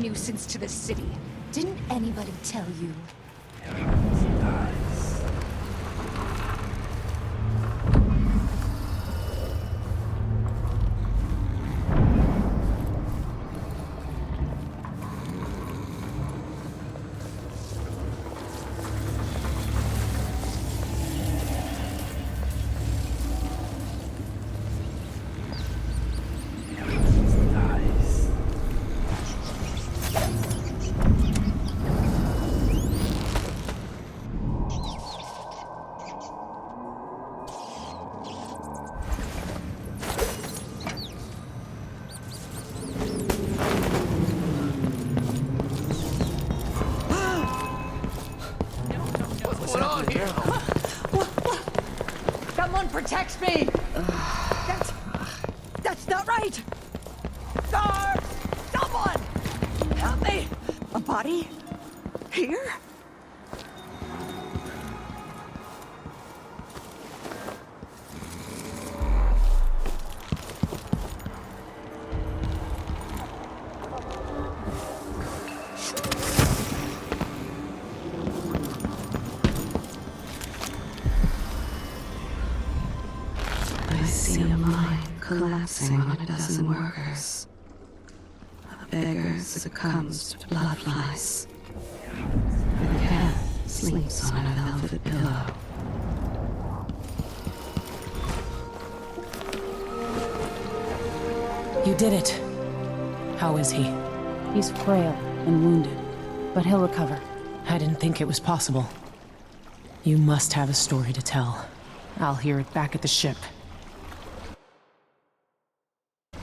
nuisance to the city. Didn't anybody tell you? Protect me! That's not right! Guards! Someone! Help me! A body? Here? Collapsing on a dozen workers. A beggar succumbs to blood flies. The cat sleeps on a velvet pillow. You did it. How is he? He's frail and wounded, but he'll recover. I didn't think it was possible. You must have a story to tell. I'll hear it back at the ship.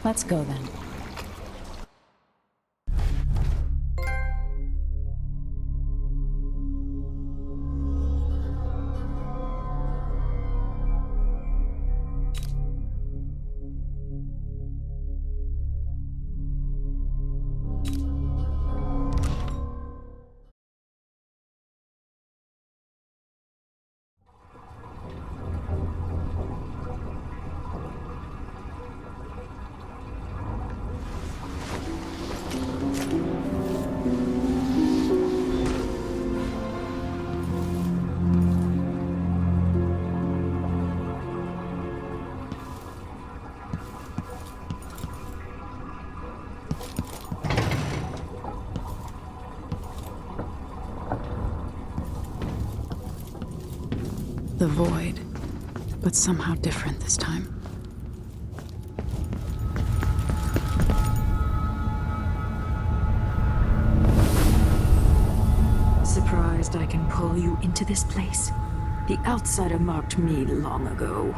Let's go then. The void, but somehow different this time. Surprised I can pull you into this place? The outsider marked me long ago.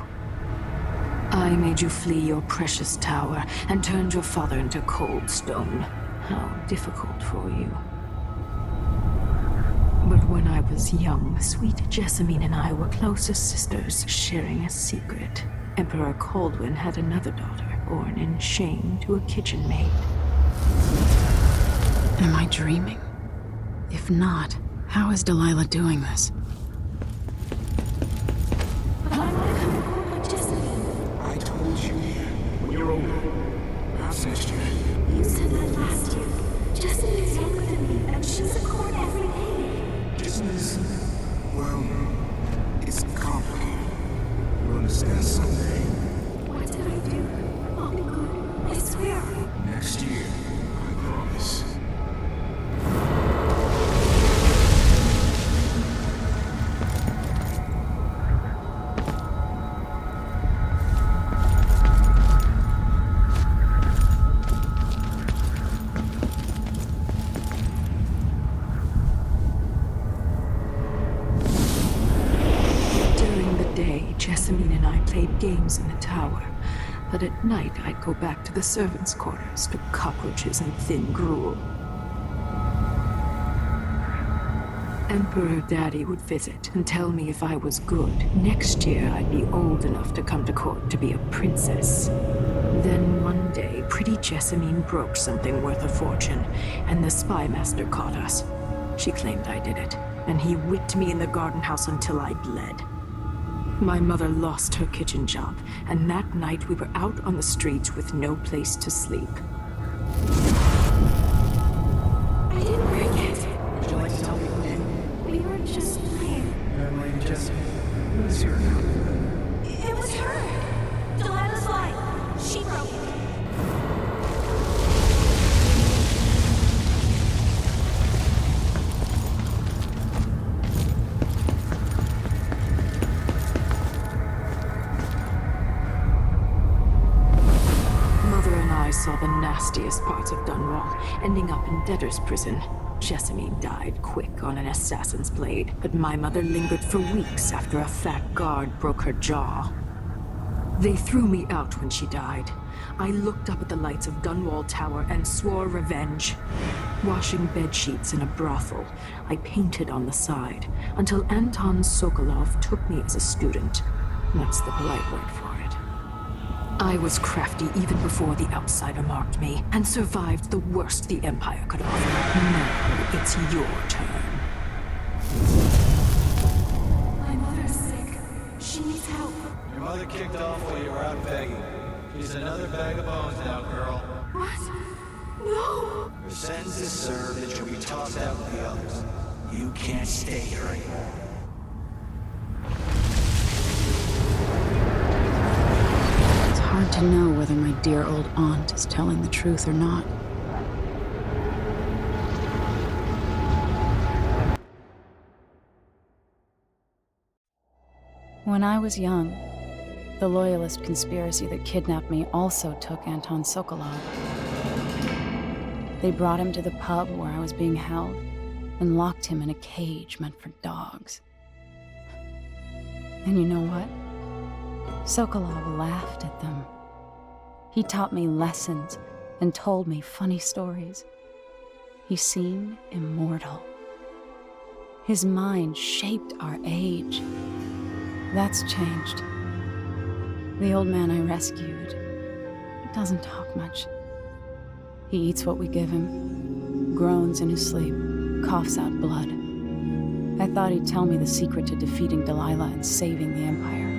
I made you flee your precious tower and turned your father into cold stone. How difficult for you. But when I was young, sweet Jessamine and I were close as sisters, sharing a secret. Emperor Kaldwin had another daughter, born in shame to a kitchen maid. Am I dreaming? If not, how is Delilah doing this? I told you, when you're older, perhaps next year. You said that last year. Jessamine is younger than me, and she's at court every day. Business, well, it's complicated. You'll understand someday. What did I do? I'll be good. I swear. Next year, I promise. Jessamine and I played games in the tower, but at night I'd go back to the servants' quarters to cockroaches and thin gruel. Emperor Daddy would visit and tell me if I was good. Next year I'd be old enough to come to court to be a princess. Then one day, pretty Jessamine broke something worth a fortune, and the spy master caught us. She claimed I did it, and he whipped me in the garden house until I bled. My mother lost her kitchen job, and that night we were out on the streets with no place to sleep. easier now. It was her! Delilah's line. She broke it. Mother and I saw the nastiest parts of Dunwall, ending up in debtor's prison. Jessamine died quick on an assassin's blade, but my mother lingered for weeks after a fat guard broke her jaw. They threw me out when she died. I looked up at the lights of Dunwall Tower and swore revenge. Washing bedsheets in a brothel, I painted on the side, until Anton Sokolov took me as a student. That's the polite word for it. I was crafty even before the outsider marked me, and survived the worst the Empire could offer. Now it's your turn. My mother's sick. She needs help. Your mother kicked off while you were out begging. She's another bag of bones now, girl. What? No! Her sentence is served and she'll be tossed out with the others. You can't stay here anymore. It's hard to know whether my dear old aunt is telling the truth or not. When I was young, the Loyalist conspiracy that kidnapped me also took Anton Sokolov. They brought him to the pub where I was being held and locked him in a cage meant for dogs. And you know what? Sokolov laughed at them. He taught me lessons and told me funny stories. He seemed immortal. His mind shaped our age. That's changed. The old man I rescued doesn't talk much. He eats what we give him, groans in his sleep, coughs out blood. I thought he'd tell me the secret to defeating Delilah and saving the Empire.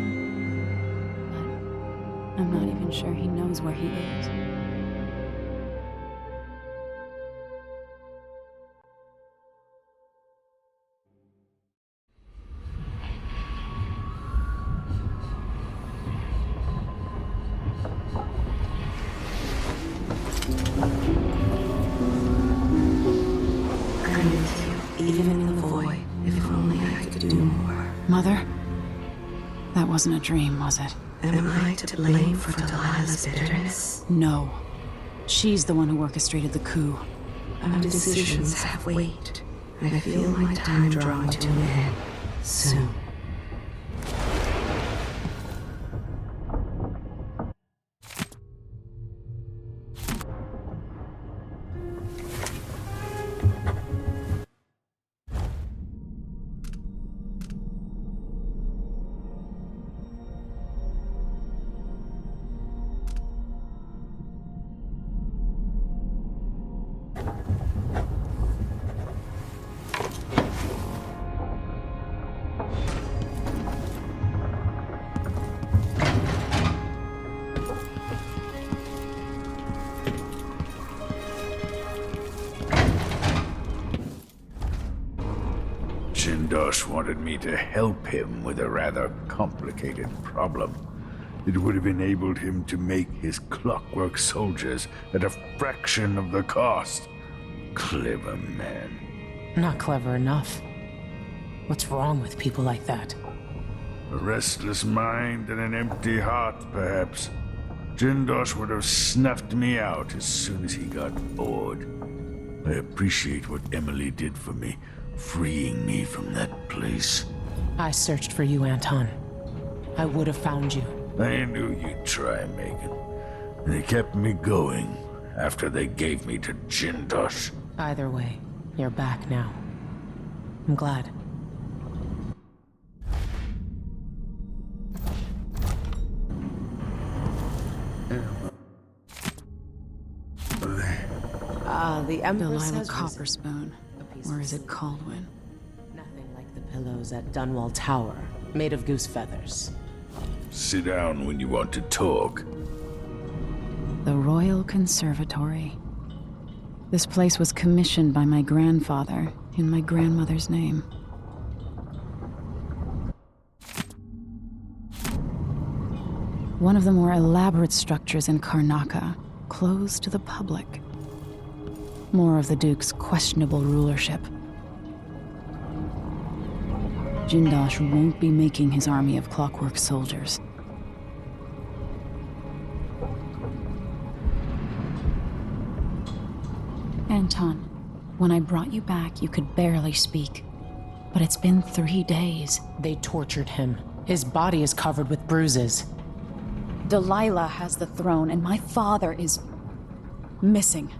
But I'm not even sure he knows where he is. Even in the void, if only I could do more. Mother? That wasn't a dream, was it? Am I to blame for Delilah's bitterness? No. She's the one who orchestrated the coup. Our decisions have weight. I feel my time drawing to an end soon. Jindosh wanted me to help him with a rather complicated problem. It would have enabled him to make his clockwork soldiers at a fraction of the cost. Clever man. Not clever enough. What's wrong with people like that? A restless mind and an empty heart, perhaps. Jindosh would have snuffed me out as soon as he got bored. I appreciate what Emily did for me, freeing me from that place. I searched for you, Anton. I would have found you. I knew you'd try, Megan. They kept me going after they gave me to Jindosh. Either way, you're back now. I'm glad. The Empress Delilah has Copperspoon. Or is it Kaldwin? nothing like the pillows at Dunwall Tower, made of goose feathers. Sit down when you want to talk. The Royal Conservatory. This place was commissioned by my grandfather in my grandmother's name. One of the more elaborate structures in Karnaca, closed to the public. More of the Duke's questionable rulership. Jindosh won't be making his army of clockwork soldiers. Anton, when I brought you back, you could barely speak. But it's been 3 days. They tortured him. His body is covered with bruises. Delilah has the throne, and my father is missing.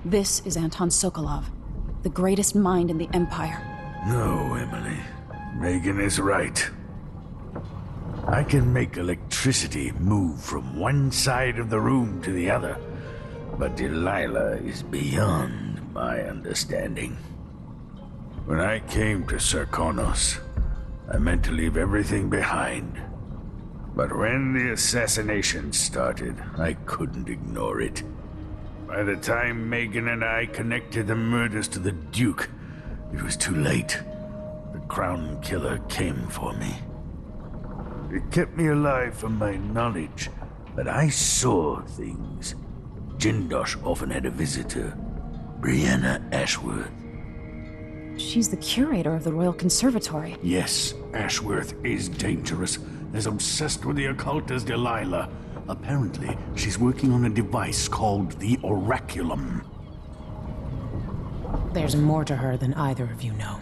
This is Anton Sokolov, the greatest mind in the Empire. No, Emily. Megan is right. I can make electricity move from one side of the room to the other, but Delilah is beyond my understanding. When I came to Serkonos, I meant to leave everything behind. But when the assassination started, I couldn't ignore it. By the time Megan and I connected the murders to the Duke, it was too late. The Crown Killer came for me. It kept me alive from my knowledge, but I saw things. Jindosh often had a visitor, Brianna Ashworth. She's the curator of the Royal Conservatory. Yes, Ashworth is dangerous, as obsessed with the occult as Delilah. Apparently, she's working on a device called the Oraculum. There's more to her than either of you know.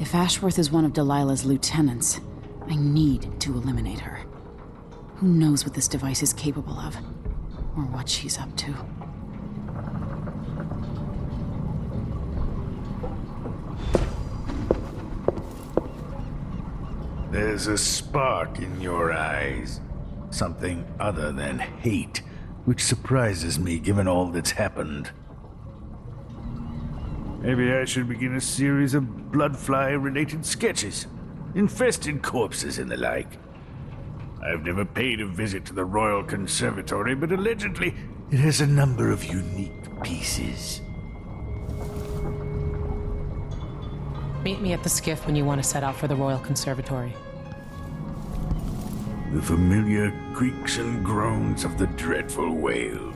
If Ashworth is one of Delilah's lieutenants, I need to eliminate her. Who knows what this device is capable of, or what she's up to. There's a spark in your eyes. Something other than hate, which surprises me given all that's happened. Maybe I should begin a series of bloodfly-related sketches. Infested corpses and the like. I've never paid a visit to the Royal Conservatory, but allegedly it has a number of unique pieces. Meet me at the skiff when you want to set out for the Royal Conservatory. The familiar creaks and groans of the dreadful whale.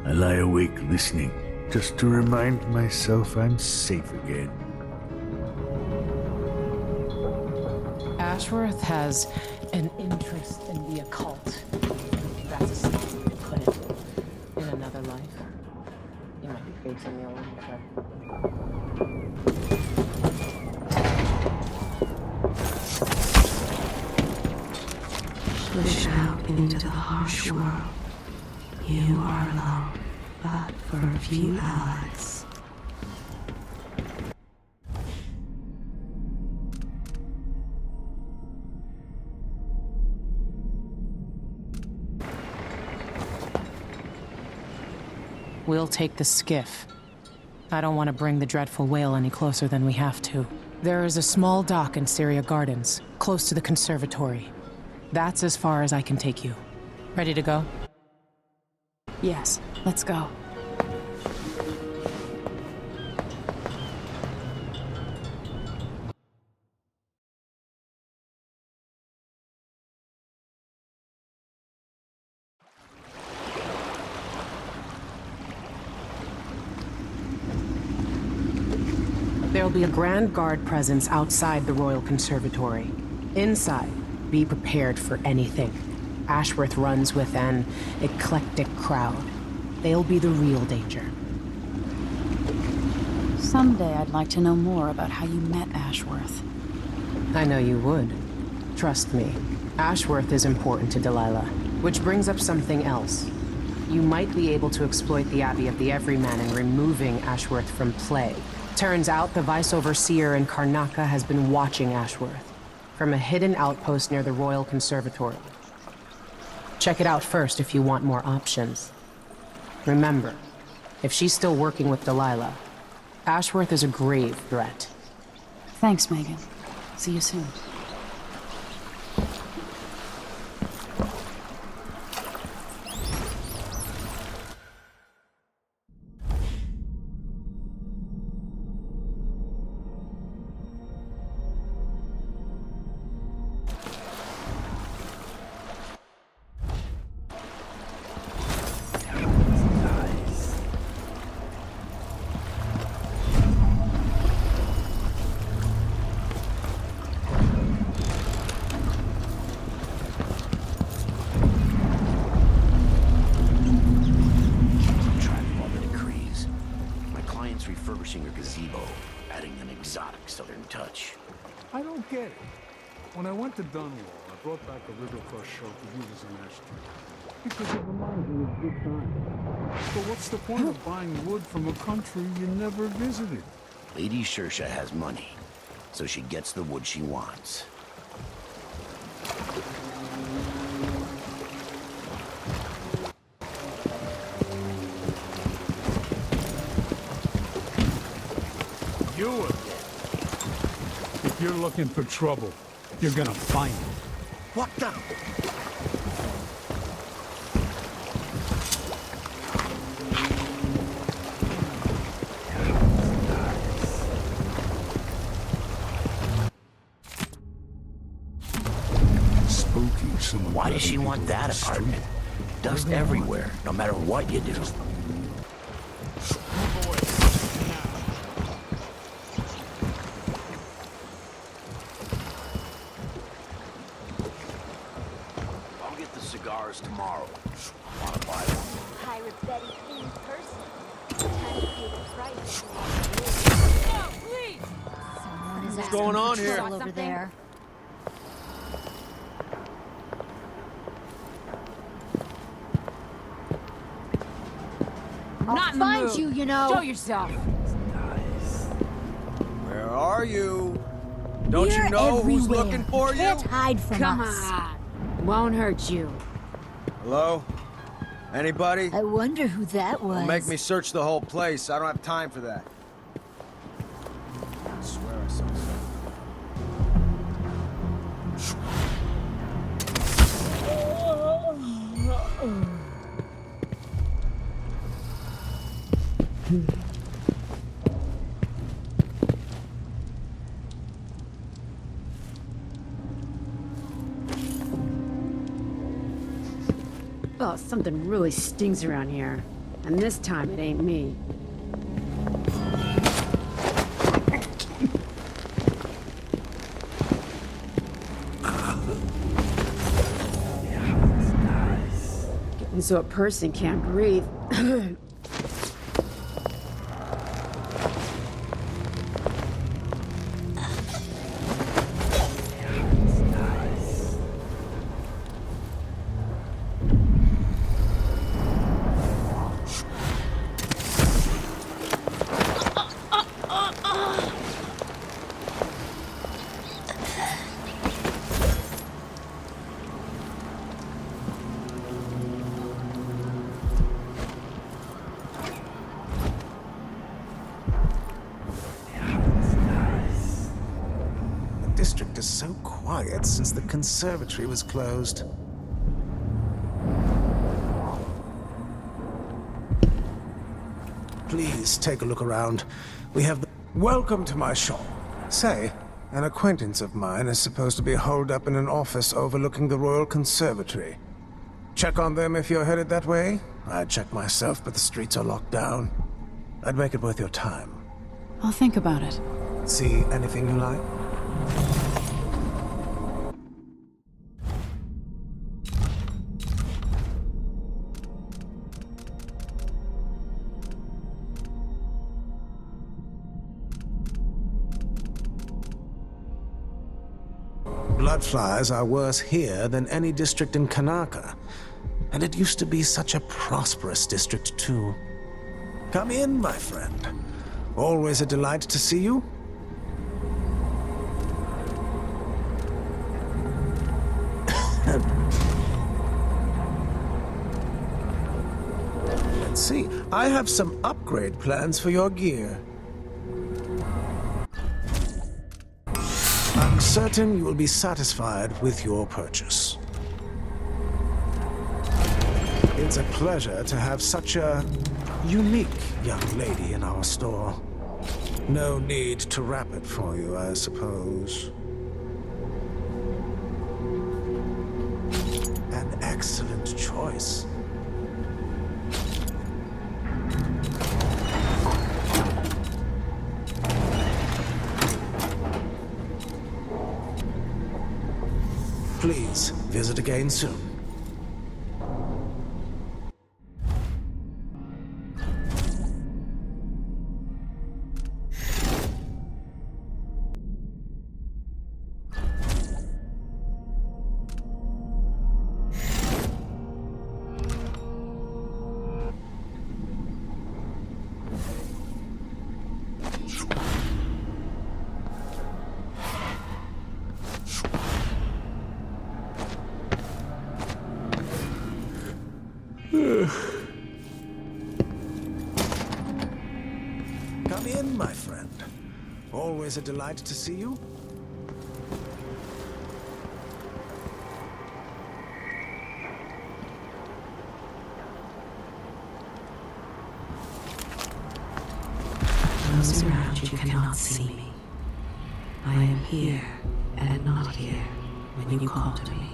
I lie awake listening, just to remind myself I'm safe again. Ashworth has an interest in the occult. That's a sense way to put it. In another life, you might be facing the Olympic. Push out into the harsh world. You are alone, but for a few allies. We'll take the skiff. I don't want to bring the dreadful whale any closer than we have to. There is a small dock in Syria Gardens, close to the conservatory. That's as far as I can take you. Ready to go? Yes, let's go. There'll be a Grand Guard presence outside the Royal Conservatory. Inside, be prepared for anything. Ashworth runs with an eclectic crowd. They'll be the real danger. Someday I'd like to know more about how you met Ashworth. I know you would. Trust me. Ashworth is important to Delilah. Which brings up something else. You might be able to exploit the Abbey of the Everyman in removing Ashworth from play. Turns out the Vice Overseer in Karnaca has been watching Ashworth from a hidden outpost near the Royal Conservatory. Check it out first if you want more options. Remember, if she's still working with Delilah, Ashworth is a grave threat. Thanks, Megan. See you soon. went to Dunwall, I brought back a river-crushed shelf to use as an ashtray. Because it reminds me of good times. But what's the point of buying wood from a country you never visited? Lady Shersha has money, so she gets the wood she wants. You again. If you're looking for trouble, you're gonna find it. What the? Why does she want that apartment? Dust everywhere, no matter what you do. I'll get the cigars tomorrow. Wanna buy one? Pirate Betty in person. Time to pay the price. No, please! Someone is What's going on here? over there. Not Find you, you know. Show yourself. Where are you? Don't We're you know who's everywhere. looking for you? Can't hide from Come us. on. Won't hurt you. Hello? Anybody? I wonder who that was. Don't make me search the whole place. I don't have time for that. I swear I saw something. Oh, something really stings around here. And this time it ain't me. Getting so a person can't breathe. The district is so quiet since the conservatory was closed. Please take a look around. We have the... Welcome to my shop. Say, an acquaintance of mine is supposed to be holed up in an office overlooking the Royal Conservatory. Check on them if you're headed that way. I'd check myself, but the streets are locked down. I'd make it worth your time. I'll think about it. See anything you like? Bloodflies are worse here than any district in Karnaca. And it used to be such a prosperous district, too. Come in, my friend. Always a delight to see you. Let's see. I have some upgrade plans for your gear. I'm certain you will be satisfied with your purchase. It's a pleasure to have such a unique young lady in our store. No need to wrap it for you, I suppose. An excellent choice. Please visit again soon. Come in, my friend. Always a delight to see you. Those around you cannot see me. I am here and not here when you call to me.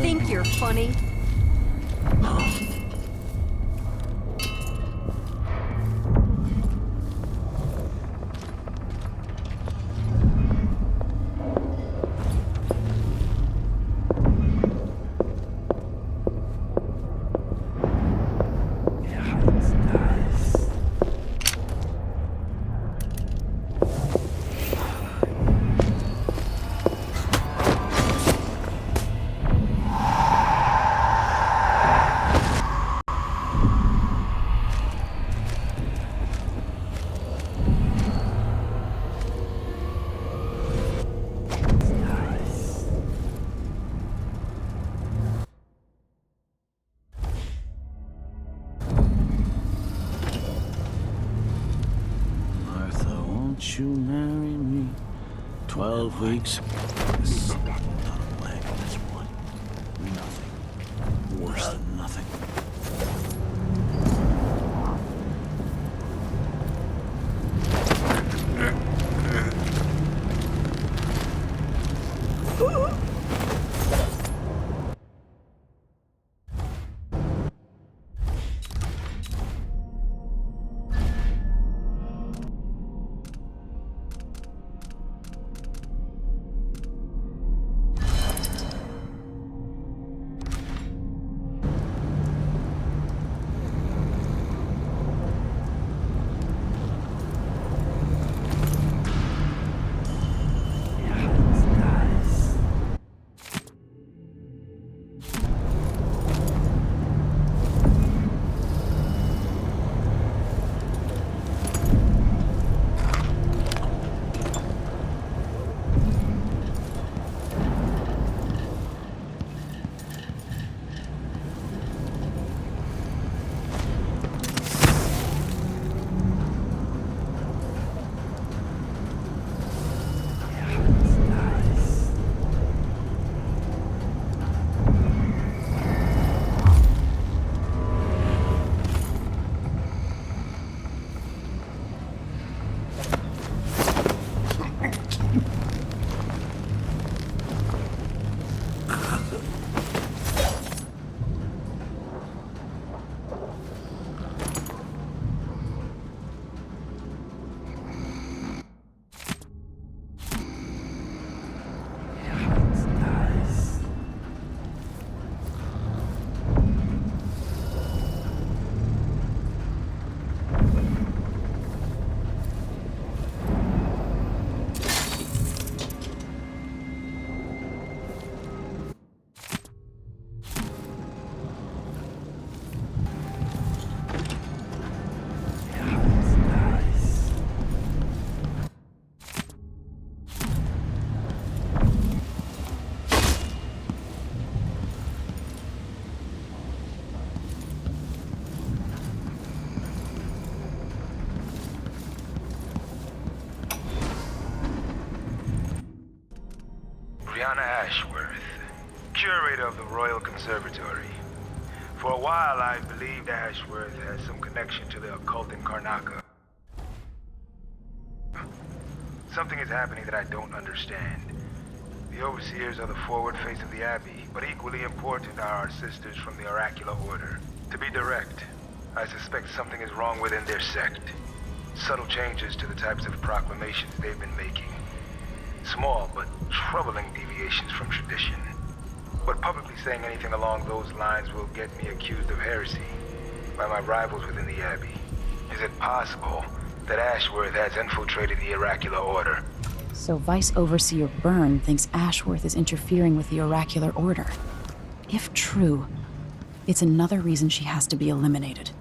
Think you're funny? Won't you marry me? 12 weeks. Not a leg on this one. Nothing. Worse than nothing. Brianna Ashworth, curator of the Royal Conservatory. For a while, I believed Ashworth has some connection to the occult in Karnaca. Something is happening that I don't understand. The overseers are the forward face of the Abbey, but equally important are our sisters from the Oracular Order. To be direct, I suspect something is wrong within their sect. Subtle changes to the types of proclamations they've been making. Small but troubling deviations from tradition. But publicly saying anything along those lines will get me accused of heresy by my rivals within the Abbey. Is it possible that Ashworth has infiltrated the Oracular Order? So Vice Overseer Byrne thinks Ashworth is interfering with the Oracular Order. If true, it's another reason she has to be eliminated.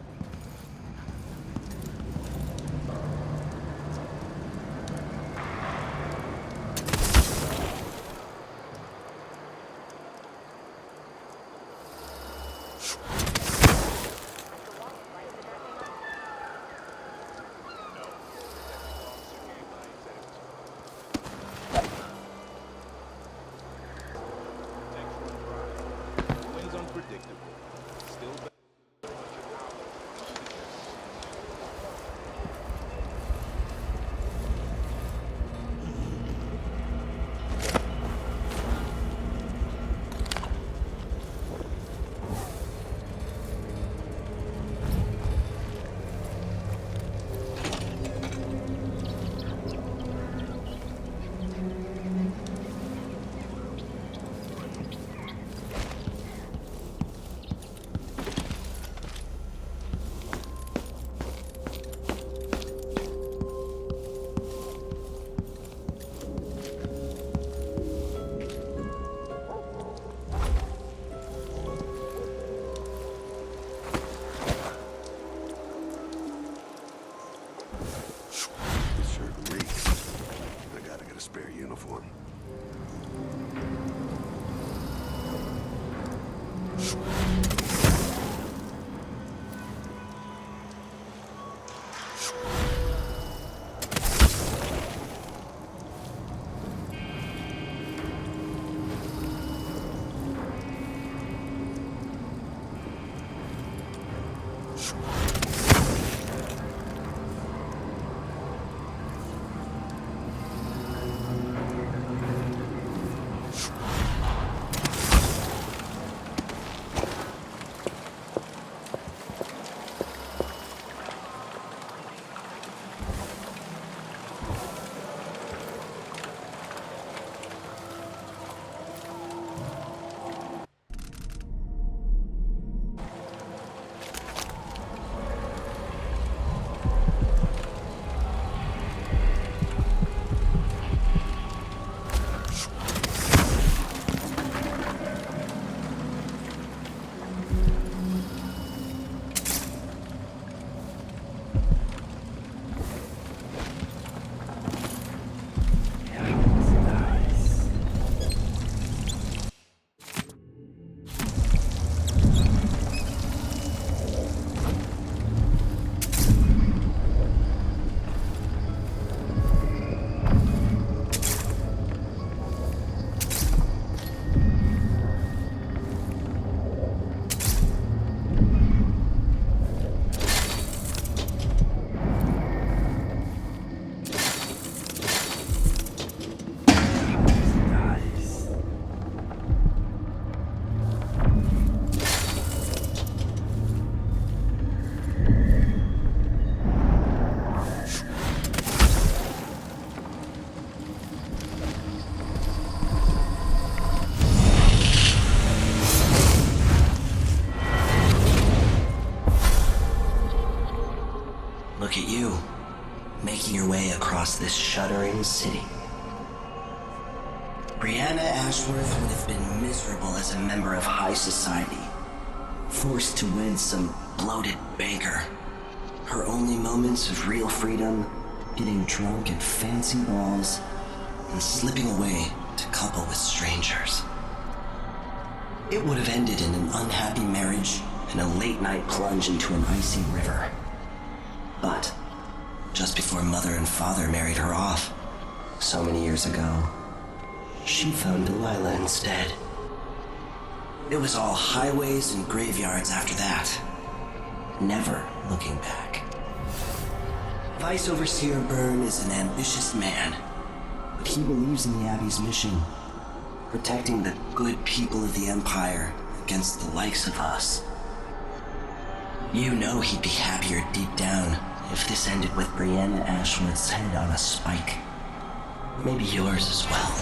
Look at you, making your way across this shuddering city. Brianna Ashworth would have been miserable as a member of high society, forced to wed some bloated banker. Her only moments of real freedom, getting drunk at fancy balls, and slipping away to couple with strangers. It would have ended in an unhappy marriage and a late-night plunge into an icy river. But just before Mother and Father married her off, so many years ago, she found Delilah instead. It was all highways and graveyards after that. Never looking back. Vice Overseer Byrne is an ambitious man, but he believes in the Abbey's mission, protecting the good people of the Empire against the likes of us. You know he'd be happier deep down if this ended with Brianna Ashworth's head on a spike. Maybe yours as well.